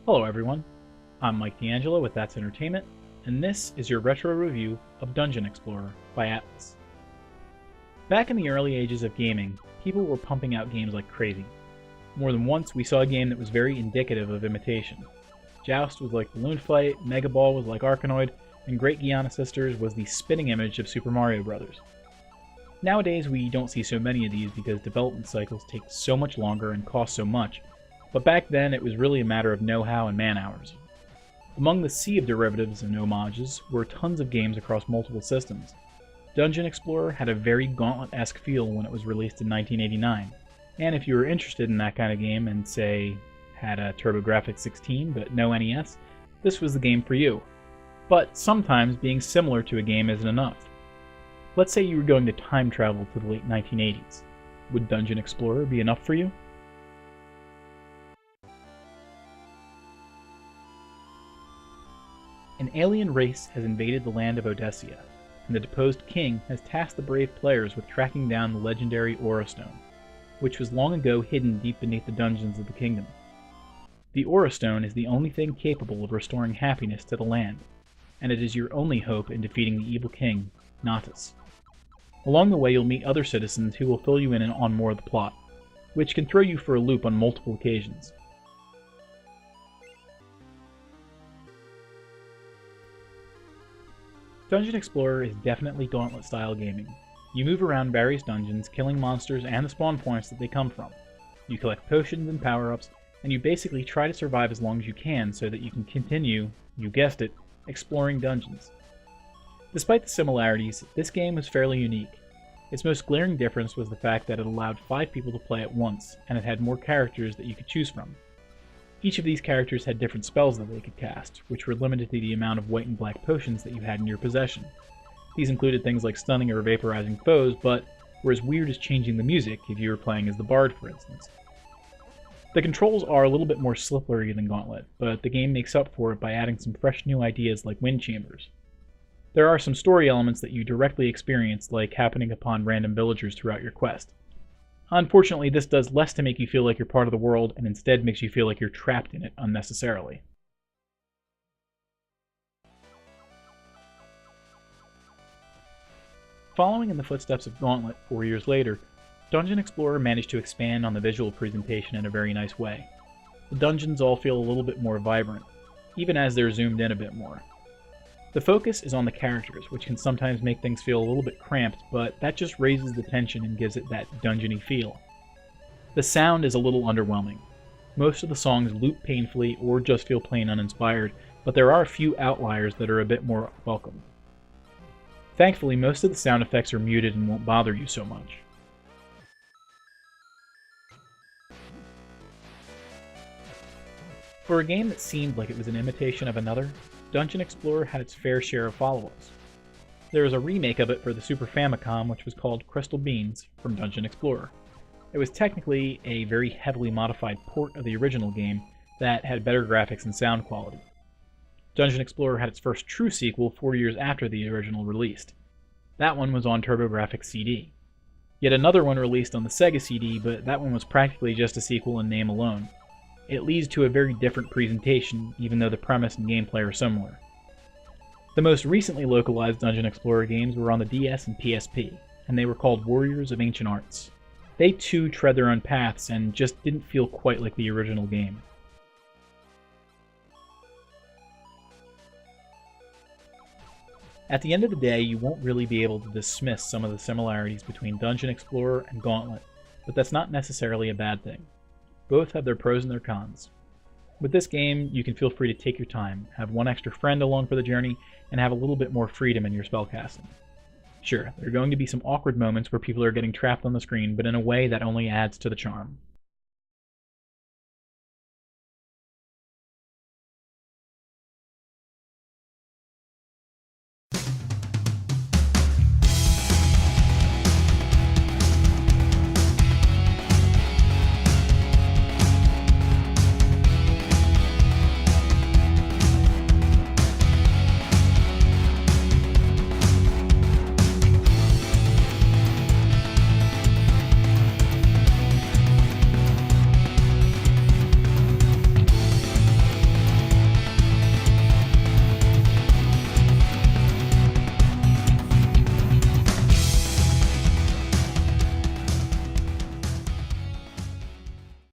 Hello everyone, I'm Mike D'Angelo with That's Entertainment, and this is your retro review of Dungeon Explorer by Atlus. Back in the early ages of gaming, people were pumping out games like crazy. More than once, we saw a game that was very indicative of imitation. Joust was like Balloon Fight, Mega Ball was like Arkanoid, and Great Giana Sisters was the spitting image of Super Mario Bros. Nowadays, we don't see so many of these because development cycles take so much longer and cost so much, but back then it was really a matter of know-how and man-hours. Among the sea of derivatives and homages were tons of games across multiple systems. Dungeon Explorer had a very Gauntlet-esque feel when it was released in 1989, and if you were interested in that kind of game and, say, had a TurboGrafx 16 but no NES, this was the game for you. But sometimes being similar to a game isn't enough. Let's say you were going to time travel to the late 1980s. Would Dungeon Explorer be enough for you? An alien race has invaded the land of Odessia, and the deposed king has tasked the brave players with tracking down the legendary Aura Stone, which was long ago hidden deep beneath the dungeons of the kingdom. The Aura Stone is the only thing capable of restoring happiness to the land, and it is your only hope in defeating the evil king, Natus. Along the way you'll meet other citizens who will fill you in on more of the plot, which can throw you for a loop on multiple occasions. Dungeon Explorer is definitely Gauntlet-style gaming. You move around various dungeons, killing monsters and the spawn points that they come from. You collect potions and power-ups, and you basically try to survive as long as you can so that you can continue, you guessed it, exploring dungeons. Despite the similarities, this game was fairly unique. Its most glaring difference was the fact that it allowed 5 people to play at once, and it had more characters that you could choose from. Each of these characters had different spells that they could cast, which were limited to the amount of white and black potions that you had in your possession. These included things like stunning or vaporizing foes, but were as weird as changing the music if you were playing as the Bard, for instance. The controls are a little bit more slippery than Gauntlet, but the game makes up for it by adding some fresh new ideas like wind chambers. There are some story elements that you directly experience, like happening upon random villagers throughout your quest. Unfortunately, this does less to make you feel like you're part of the world, and instead makes you feel like you're trapped in it unnecessarily. Following in the footsteps of Gauntlet 4 years later, Dungeon Explorer managed to expand on the visual presentation in a very nice way. The dungeons all feel a little bit more vibrant, even as they're zoomed in a bit more. The focus is on the characters, which can sometimes make things feel a little bit cramped, but that just raises the tension and gives it that dungeony feel. The sound is a little underwhelming. Most of the songs loop painfully or just feel plain uninspired, but there are a few outliers that are a bit more welcome. Thankfully, most of the sound effects are muted and won't bother you so much. For a game that seemed like it was an imitation of another, Dungeon Explorer had its fair share of follow-ups. There was a remake of it for the Super Famicom which was called Crystal Beans from Dungeon Explorer. It was technically a very heavily modified port of the original game that had better graphics and sound quality. Dungeon Explorer had its first true sequel 4 years after the original released. That one was on TurboGrafx CD. Yet another one released on the Sega CD, but that one was practically just a sequel in name alone. It leads to a very different presentation, even though the premise and gameplay are similar. The most recently localized Dungeon Explorer games were on the DS and PSP, and they were called Warriors of Ancient Arts. They too tread their own paths and just didn't feel quite like the original game. At the end of the day, you won't really be able to dismiss some of the similarities between Dungeon Explorer and Gauntlet, but that's not necessarily a bad thing. Both have their pros and their cons. With this game, you can feel free to take your time, have one extra friend along for the journey, and have a little bit more freedom in your spellcasting. Sure, there are going to be some awkward moments where people are getting trapped on the screen, but in a way that only adds to the charm.